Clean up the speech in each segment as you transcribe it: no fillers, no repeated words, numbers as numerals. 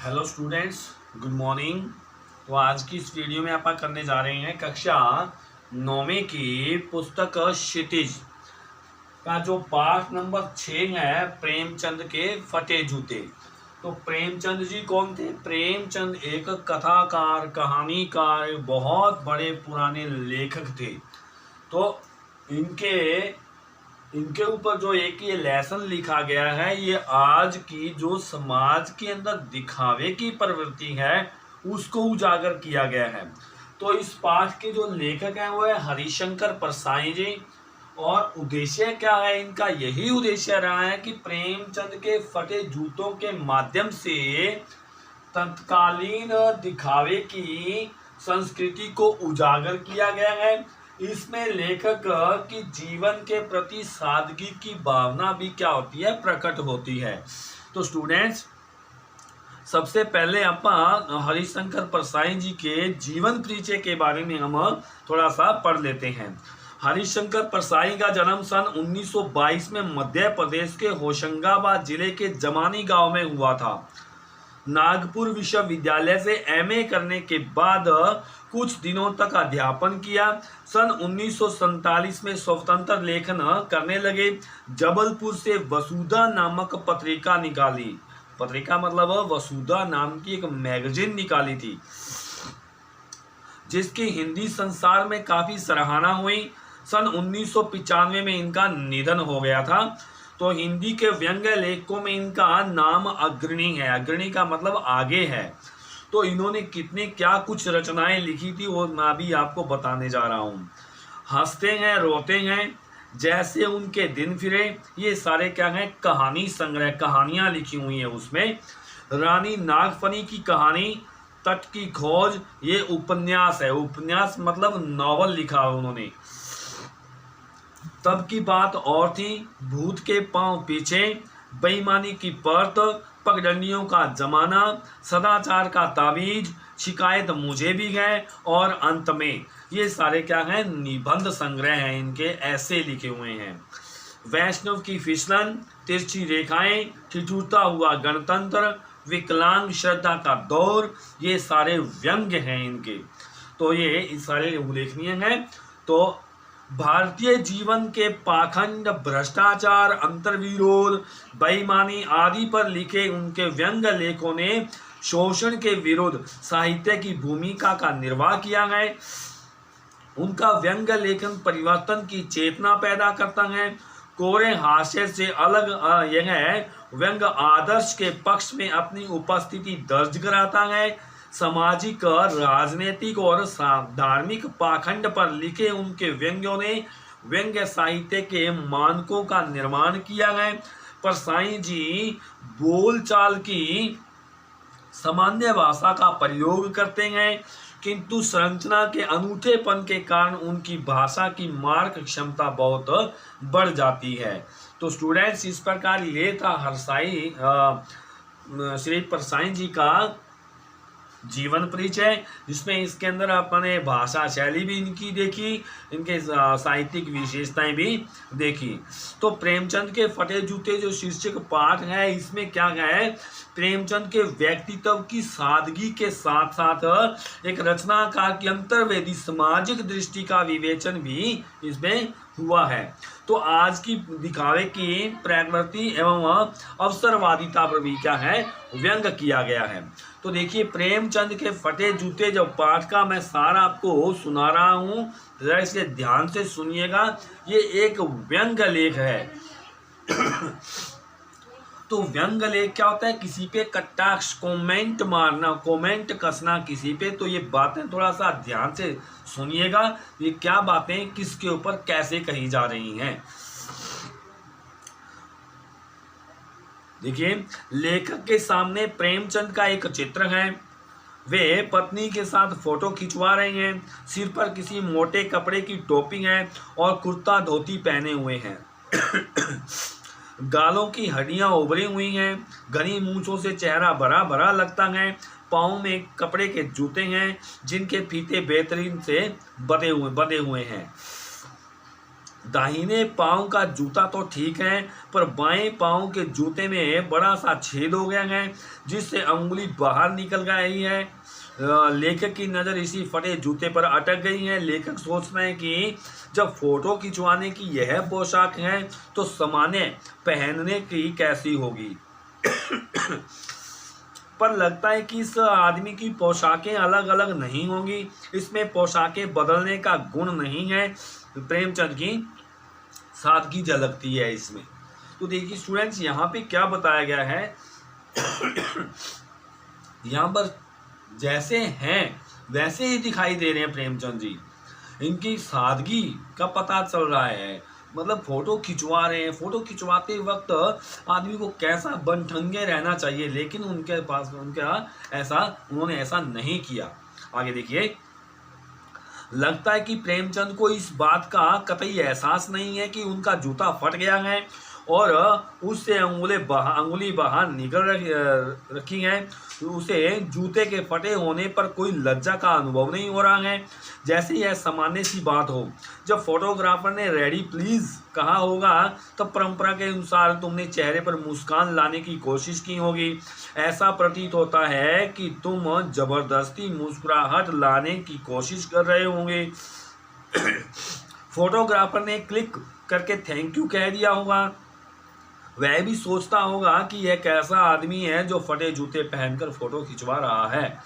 Hello students, good morning. तो आज की इस वीडियो में आप करने जा रहे हैं कक्षा 9वीं की पुस्तक क्षितिज का जो पाठ नंबर 6 है, प्रेमचंद के फटे जूते। तो प्रेमचंद जी कौन थे? प्रेमचंद एक कथाकार, कहानीकार, बहुत बड़े पुराने लेखक थे। तो इनके इनके ऊपर जो एक ये लेसन लिखा गया है, ये आज की जो समाज के अंदर दिखावे की प्रवृत्ति है उसको उजागर किया गया है। तो इस पाठ के जो लेखक हैं वो है हरिशंकर परसाई जी। और उद्देश्य क्या है इनका? यही उद्देश्य रहा है कि प्रेमचंद के फटे जूतों के माध्यम से तत्कालीन दिखावे की संस्कृति को उजागर किया गया है। इसमें लेखक की जीवन के प्रति सादगी की भावना भी क्या होती है? प्रकट होती है। तो स्टूडेंट्स, सबसे पहले अपन हरिशंकर परसाई जी के जीवन परिचय के बारे में हम थोड़ा सा पढ़ लेते हैं। हरिशंकर परसाई का जन्म सन 1922 में मध्य प्रदेश के होशंगाबाद जिले के जमानी गांव में हुआ था। नागपुर विश्वविद्यालय से एमए करने के बाद कुछ दिनों तक अध्यापन किया। सन 1947 में स्वतंत्र लेखन करने लगे। जबलपुर से वसुधा नामक पत्रिका निकाली। पत्रिका मतलब वसुधा नाम की एक मैगजीन निकाली थी, जिसकी हिंदी संसार में काफी सराहना हुई। सन 1995 में इनका निधन हो गया था। तो हिंदी के व्यंग्य लेखकों में इनका नाम अग्रणी है। अग्रणी का मतलब आगे है। तो इन्होंने कितने क्या कुछ रचनाएं लिखी थी वो मैं भी आपको बताने जा रहा हूँ। हंसते हैं, रोते हैं, जैसे उनके दिन फिरे, ये सारे क्या हैं? कहानी संग्रह, कहानियां लिखी हुई है उसमें। रानी नागफनी की कहानी, तट की खोज, ये उपन्यास है। उपन्यास मतलब नॉवल लिखा है उन्होंने। तब की बात और थी, भूत के पांव पीछे, बेईमानी की परत, पगडंडियों का जमाना, सदाचार का ताबीज, शिकायत मुझे भी है, और अंत में, ये सारे क्या हैं? निबंध संग्रह हैं इनके, ऐसे लिखे हुए हैं। वैष्णव की फिसलन, तिरछी रेखाएं, ठिठुरता हुआ गणतंत्र, विकलांग श्रद्धा का दौर, ये सारे व्यंग्य हैं इनके। तो ये सारे उल्लेखनीय हैं। तो भारतीय जीवन के पाखंड, भ्रष्टाचार, अंतर्विरोध, बेईमानी आदि पर लिखे उनके व्यंग्य लेखों ने शोषण के विरुद्ध साहित्य की भूमिका का निर्वाह किया है। उनका व्यंग्य लेखन परिवर्तन की चेतना पैदा करता है। कोरे हास्य से अलग यह व्यंग्य आदर्श के पक्ष में अपनी उपस्थिति दर्ज कराता है। सामाजिक, राजनीतिक और धार्मिक पाखंड पर लिखे उनके व्यंग्यों ने व्यंग्य साहित्य के मानकों का निर्माण किया है। परसाई जी बोलचाल की सामान्य भाषा का प्रयोग करते हैं, किंतु संरचना के अनूठेपन के कारण उनकी भाषा की मार्क क्षमता बहुत बढ़ जाती है। तो स्टूडेंट्स, इस प्रकार ये था श्री परसाई जी का जीवन परिचय, जिसमें इसके अंदर अपने भाषा शैली भी इनकी देखी, इनके साहित्यिक विशेषताएं भी देखी। तो प्रेमचंद के फटे जूते जो शीर्षक पाठ है, इसमें क्या है? प्रेमचंद के व्यक्तित्व की सादगी के साथ साथ एक रचनाकार की अंतर्वेदी सामाजिक दृष्टि का विवेचन भी इसमें हुआ है। तो आज की दिखावे की प्रवृत्ति एवं अवसरवादिता पर भी क्या है? व्यंग किया गया है। तो देखिए, प्रेमचंद के फटे जूते जो पाठ का मैं सारा आपको सुना रहा हूँ, जरा इसे ध्यान से सुनिएगा। ये एक व्यंग लेख है। तो व्यंग लेख क्या होता है? किसी पे कटाक्ष, कमेंट मारना, कमेंट कसना किसी पे। तो ये बातें थोड़ा सा ध्यान से सुनिएगा, ये क्या बातें किसके ऊपर कैसे कही जा रही हैं। देखिए, लेखक के सामने प्रेमचंद का एक चित्र है। वे पत्नी के साथ फोटो खिंचवा रहे हैं। सिर पर किसी मोटे कपड़े की टोपी है और कुर्ता धोती पहने हुए हैं। गालों की हड्डियां उभरी हुई हैं। घनी मूंछों से चेहरा भरा भरा लगता है। पाँव में कपड़े के जूते हैं, जिनके फीते बेहतरीन से बंधे हुए हैं। दाहिने पांव का जूता तो ठीक है, पर बाएं पांव के जूते में बड़ा सा छेद हो गया है, जिससे अंगुली बाहर निकल गई है। लेखक की नज़र इसी फटे जूते पर अटक गई है। लेखक सोचते हैं कि जब फोटो खिंचवाने की यह पोशाक है तो सामान्य पहनने की कैसी होगी। पर लगता है कि इस आदमी की पोशाकें अलग अलग नहीं होंगी, इसमें पोशाकें बदलने का गुण नहीं है। प्रेमचंद की सादगी झलकती है इसमें। तो देखिए स्टूडेंट्स, यहाँ पे क्या बताया गया है, यहाँ पर जैसे हैं वैसे ही दिखाई दे रहे हैं प्रेमचंद जी। इनकी सादगी का पता चल रहा है, मतलब फोटो खिंचवा रहे हैं। फोटो खिंचवाते वक्त आदमी को कैसा बनठंगे रहना चाहिए, लेकिन उनके पास उन्होंने ऐसा नहीं किया। आगे देखिए, लगता है कि प्रेमचंद को इस बात का कतई एहसास नहीं है कि उनका जूता फट गया है और उससे अंगुली बाहर निकल रखी हैं। उसे जूते के फटे होने पर कोई लज्जा का अनुभव नहीं हो रहा है, जैसे यह सामान्य सी बात हो। जब फोटोग्राफर ने रेडी प्लीज कहा होगा तब परंपरा के अनुसार तुमने चेहरे पर मुस्कान लाने की कोशिश की होगी। ऐसा प्रतीत होता है कि तुम जबरदस्ती मुस्कुराहट लाने की कोशिश कर रहे होंगे। फोटोग्राफर ने क्लिक करके थैंक यू कह दिया होगा। वह भी सोचता होगा कि यह कैसा आदमी है जो फटे जूते पहनकर फोटो खिंचवा रहा है।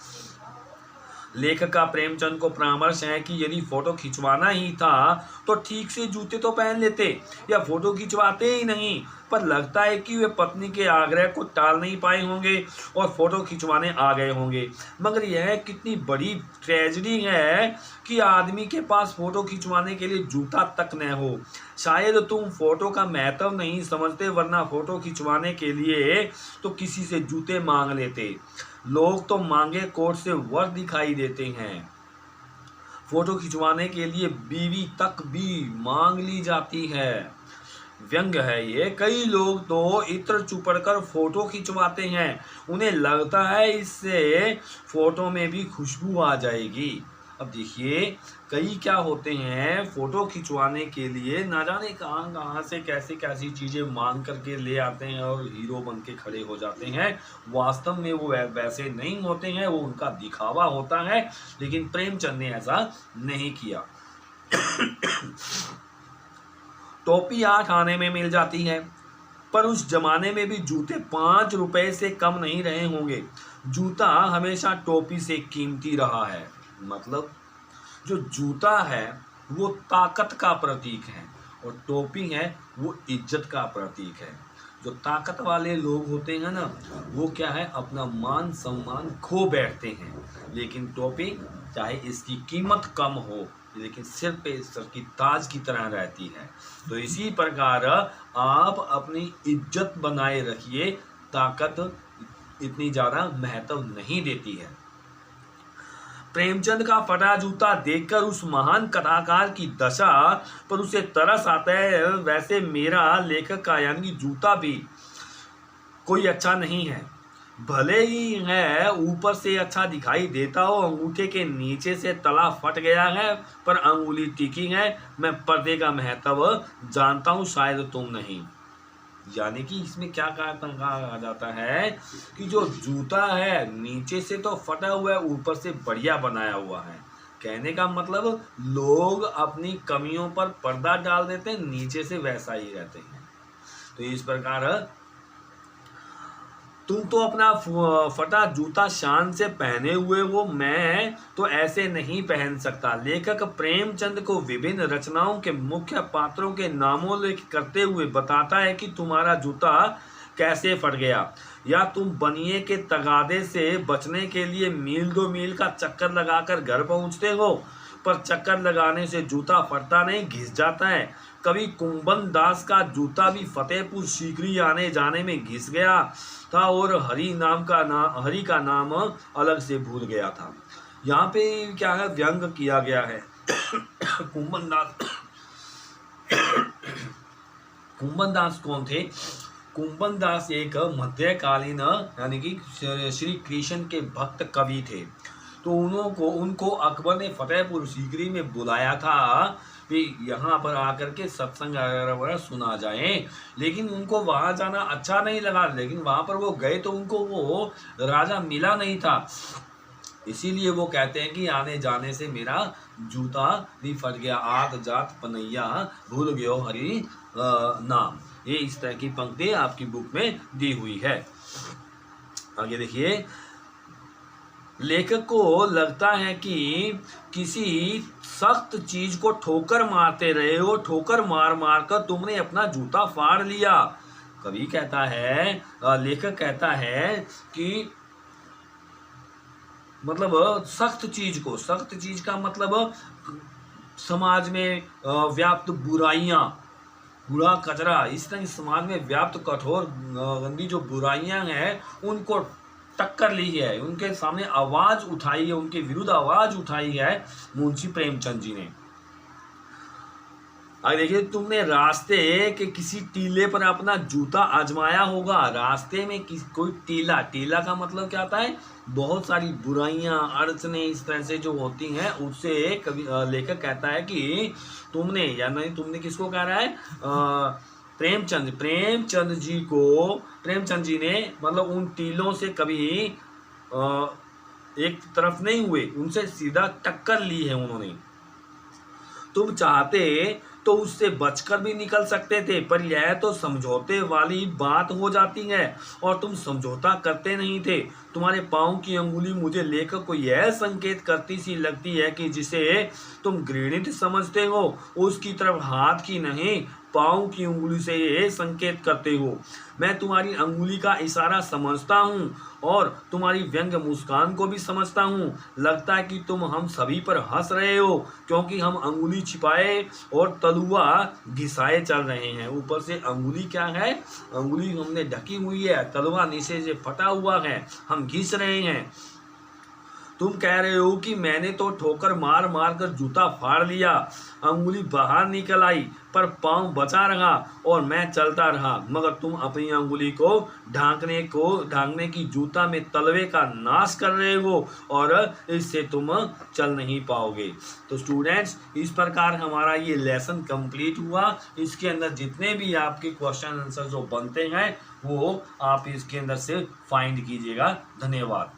लेखक का प्रेमचंद को परामर्श है कि यदि फोटो खिंचवाना ही था तो ठीक से जूते तो पहन लेते या फोटो खिंचवाते ही नहीं। पर लगता है कि वे पत्नी के आग्रह को टाल नहीं पाए होंगे और फोटो खिंचवाने आ गए होंगे। मगर यह कितनी बड़ी ट्रेजेडी है कि आदमी के पास फोटो खिंचवाने के लिए जूता तक न हो। शायद तुम फोटो का महत्व नहीं समझते, वरना फोटो खिंचवाने के लिए तो किसी से जूते मांग लेते। लोग तो मांगे कोट से वर दिखाई देते हैं, फोटो खिंचवाने के लिए बीवी तक भी मांग ली जाती है। व्यंग है ये। कई लोग तो इत्र चुपड़कर फोटो खिंचवाते हैं, उन्हें लगता है इससे फोटो में भी खुशबू आ जाएगी। अब देखिए, कई क्या होते हैं फोटो खिंचवाने के लिए ना जाने कहाँ कहाँ से कैसी कैसी चीज़ें मांग करके ले आते हैं और हीरो बन के खड़े हो जाते हैं। वास्तव में वो वैसे नहीं होते हैं, वो उनका दिखावा होता है। लेकिन प्रेमचंद ने ऐसा नहीं किया। टोपी 8 आने में मिल जाती है, पर उस जमाने में भी जूते 5 रुपए से कम नहीं रहे होंगे। जूता हमेशा टोपी से कीमती रहा है। मतलब जो जूता है वो ताकत का प्रतीक है और टोपी है वो इज्जत का प्रतीक है। जो ताकत वाले लोग होते हैं ना, वो क्या है, अपना मान सम्मान खो बैठते हैं। लेकिन टोपी चाहे इसकी कीमत कम हो, लेकिन सिर पे सर की ताज की तरह रहती है। तो इसी प्रकार आप अपनी इज्जत बनाए रखिए। ताकत इतनी ज़्यादा महत्व नहीं देती है। प्रेमचंद का फटा जूता देखकर उस महान कथाकार की दशा पर उसे तरस आता है। वैसे मेरा लेखक का यानी जूता भी कोई अच्छा नहीं है, भले ही है ऊपर से अच्छा दिखाई देता हो। अंगूठे के नीचे से तला फट गया है पर अंगुली टिकी है। मैं पर्दे का महत्व जानता हूँ, शायद तुम नहीं। यानी कि इसमें क्या कहा जाता है कि जो जूता है नीचे से तो फटा हुआ है, ऊपर से बढ़िया बनाया हुआ है। कहने का मतलब लोग अपनी कमियों पर पर्दा डाल देते हैं, नीचे से वैसा ही रहते हैं। तो इस प्रकार तुम तो अपना फटा जूता शान से पहने हुए हो, मैं तो ऐसे नहीं पहन सकता। लेखक प्रेमचंद को विभिन्न रचनाओं के मुख्य पात्रों के नामोल्लेख करते हुए बताता है कि तुम्हारा जूता कैसे फट गया, या तुम बनिए के तगादे से बचने के लिए मील 2 मील का चक्कर लगाकर घर पहुंचते हो, पर चक्कर लगाने से जूता फटता नहीं, घिस जाता है। कभी कुंभन दास का जूता भी फतेहपुर सीकरी आने जाने में घिस गया था और हरि का नाम अलग से भूल गया था। यहाँ पे क्या है, व्यंग किया गया है। कुंभन दास कौन थे? कुंभन दास एक मध्यकालीन यानी कि श्री कृष्ण के भक्त कवि थे। तो उनको अकबर ने फतेहपुर सीकरी में बुलाया था वे यहाँ पर आकर के सत्संग वगैरह सुना जाए, लेकिन उनको वहाँ जाना अच्छा नहीं लगा। लेकिन वहाँ पर वो गए तो उनको वो राजा मिला नहीं था, इसीलिए वो कहते हैं कि आने जाने से मेरा जूता भी फट गया, आत जात पनैया भूल गयो हरि नाम। ये इस तरह की पंक्ति आपकी बुक में दी हुई है। आगे देखिए, लेखक को लगता है कि किसी सख्त चीज को ठोकर मारते रहे हो, ठोकर मार मार कर तुमने अपना जूता फाड़ लिया। कवि कहता है, लेखक कहता है कि मतलब सख्त चीज को, सख्त चीज का मतलब समाज में व्याप्त बुराइयां, बुरा कचरा, इस तरह समाज में व्याप्त कठोर गंदी जो बुराइयां हैं उनको टक्कर ली है, उनके सामने आवाज उठाई है, उनके विरुद्ध आवाज उठाई है मुंशी प्रेमचंद जी ने। आगे देखिए, तुमने रास्ते के किसी टीले पर अपना जूता आजमाया होगा। रास्ते में कोई टीला, टीला का मतलब क्या आता है, बहुत सारी बुराइयां अड़चने इस तरह से जो होती हैं, उससे कवि लेखक कहता है कि तुमने, या नहीं तुमने किसको कह रहा है, प्रेमचंद जी ने मतलब उन टीलों से कभी एक तरफ नहीं हुए, उनसे सीधा टक्कर ली है उन्होंने। तुम चाहते तो उससे बचकर भी निकल सकते थे, पर यह तो समझौते वाली बात हो जाती है और तुम समझौता करते नहीं थे। तुम्हारे पाँव की अंगुली मुझे लेखक को यह संकेत करती सी लगती है कि जिसे तुम घृणित समझते हो उसकी तरफ हाथ की नहीं, पाँव की अंगुली से ये संकेत करते हो। मैं तुम्हारी अंगुली का इशारा समझता हूँ और तुम्हारी व्यंग मुस्कान को भी समझता हूँ। लगता है कि तुम हम सभी पर हंस रहे हो, क्योंकि हम अंगुली छिपाए और तलुआ घिसाए चल रहे हैं। ऊपर से अंगुली क्या है, अंगुली हमने ढकी हुई है, तलुआ नीचे से फटा हुआ है, हम घिस रहे हैं। तुम कह रहे हो कि मैंने तो ठोकर मार मार कर जूता फाड़ लिया, अंगुली बाहर निकल आई पर पाँव बचा रहा और मैं चलता रहा, मगर तुम अपनी अंगुली को ढांकने की जूता में तलवे का नाश कर रहे हो और इससे तुम चल नहीं पाओगे। तो स्टूडेंट्स, इस प्रकार हमारा ये लेसन कंप्लीट हुआ। इसके अंदर जितने भी आपके क्वेश्चन आंसर जो बनते हैं वो आप इसके अंदर से फाइंड कीजिएगा। धन्यवाद।